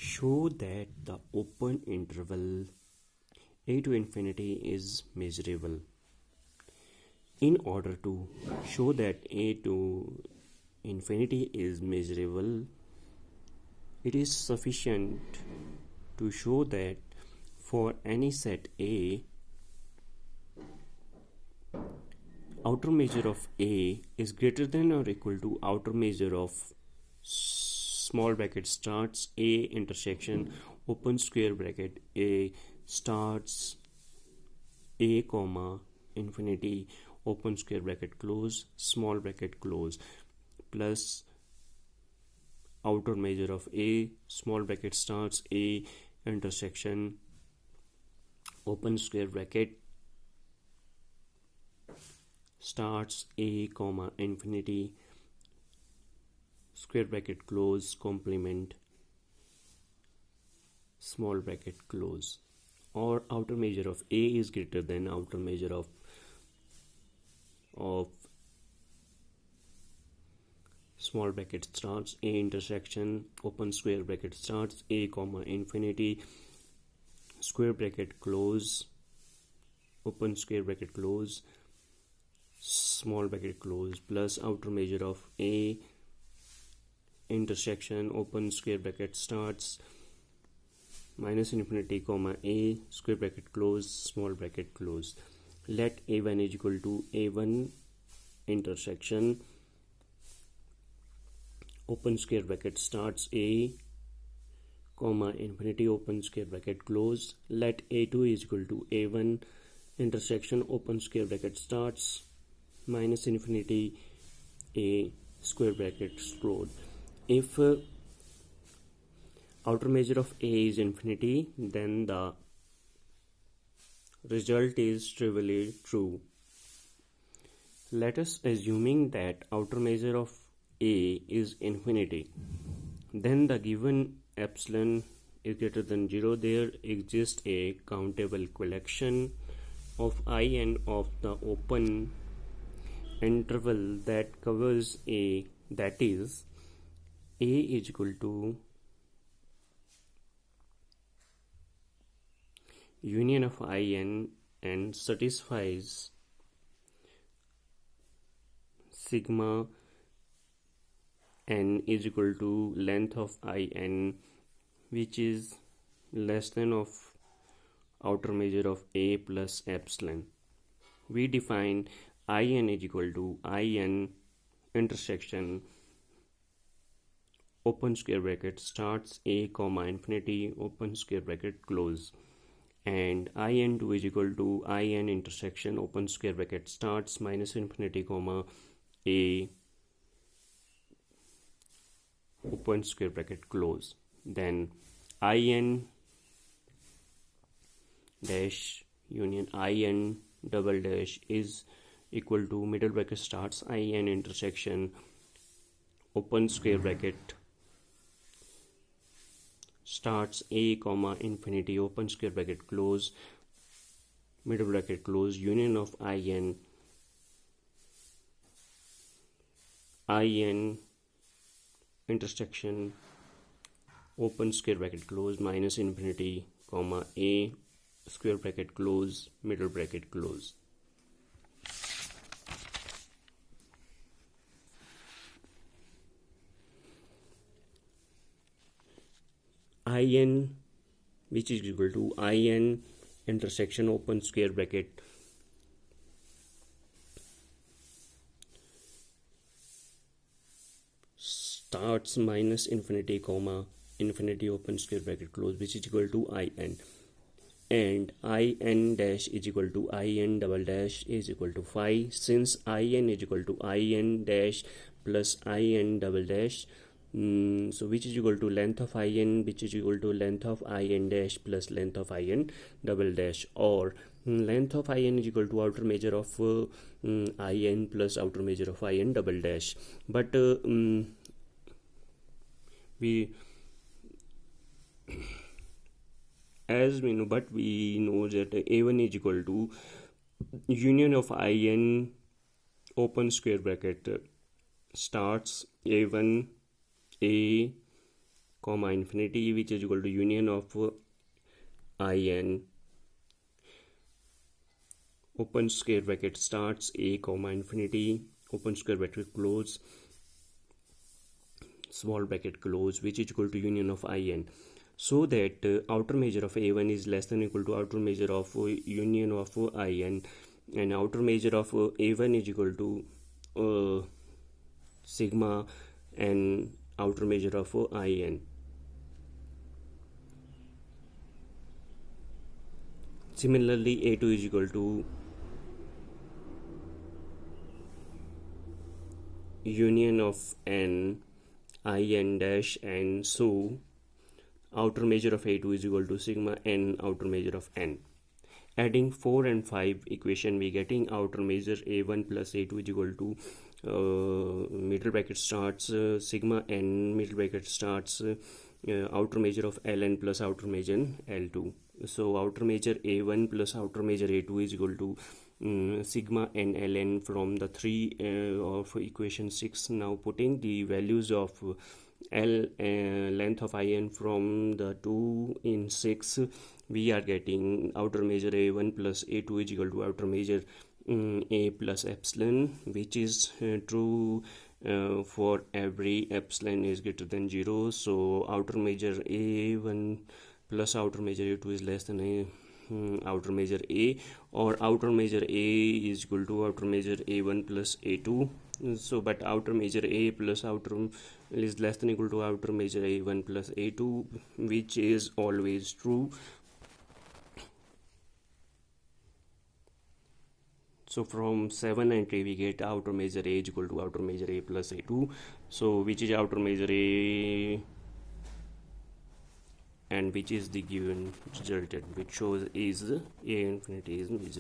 Show that the open interval a to infinity is measurable. In order to show that a to infinity is measurable, it is sufficient to show that for any set A, outer measure of A is greater than or equal to outer measure of small bracket starts A intersection open square bracket A starts A comma infinity open square bracket close small bracket close plus outer measure of A small bracket starts A intersection open square bracket starts A comma infinity square bracket close complement small bracket close, or outer measure of A is greater than outer measure of small bracket starts A intersection open square bracket starts A comma infinity square bracket close open square bracket close small bracket close plus outer measure of A intersection open square bracket starts minus infinity comma A square bracket close small bracket close. Let A1 is equal to A1 intersection open square bracket starts A comma infinity open square bracket close. Let A2 is equal to A1 intersection open square bracket starts minus infinity A square bracket close. If outer measure of A is infinity, then the result is trivially true. Let us assuming that outer measure of A is infinity, then the given epsilon is greater than 0. There exists a countable collection of in of the open interval that covers A, that is A is equal to union of in and satisfies sigma n is equal to length of in, which is less than of outer measure of A plus epsilon. We define in is equal to in intersection open square bracket starts A comma infinity open square bracket close, and in2 is equal to in intersection open square bracket starts minus infinity comma A open square bracket close. Then in dash union in double dash is equal to middle bracket starts in intersection open square bracket starts A comma infinity open square bracket close middle bracket close union of in intersection open square bracket close minus infinity comma A square bracket close middle bracket close. In which is equal to in intersection open square bracket starts minus infinity comma infinity open square bracket close, which is equal to in, and in dash is equal to in double dash is equal to phi. Since in is equal to in dash plus in double dash, so which is equal to length of in, which is equal to length of in dash plus length of in double dash, or length of in is equal to outer measure of in plus outer measure of in double dash. But we know that A1 is equal to union of in open square bracket starts A1 A comma infinity, which is equal to union of in open square bracket starts a comma infinity open square bracket close small bracket close, which is equal to union of in, so that outer measure of a1 is less than or equal to outer measure of union of in, and outer measure of a1 is equal to sigma and outer measure of in. Similarly, a2 is equal to union of n in dash, and so outer measure of a2 is equal to sigma n outer measure of n. Adding 4 and 5 equation, we getting outer measure a1 plus a2 is equal to middle bracket starts sigma n middle bracket starts outer measure of ln plus outer measure l2. So outer measure a1 plus outer measure a2 is equal to sigma n ln from the 3 of equation 6. Now putting the values of l length of in from the 2 in 6, we are getting outer measure a1 plus a2 is equal to outer measure a plus epsilon, which is true for every epsilon is greater than 0. So outer measure a1 plus outer measure a2 is less than a outer measure a, or outer measure a is equal to outer measure a1 plus a2. So but outer measure a plus outer is less than equal to outer measure a1 plus a2, which is always true. So from 7 and 3 we get outer measure a is equal to outer measure a plus a2. So which is outer measure a and which is the given resultant, which shows is a infinity is measurable.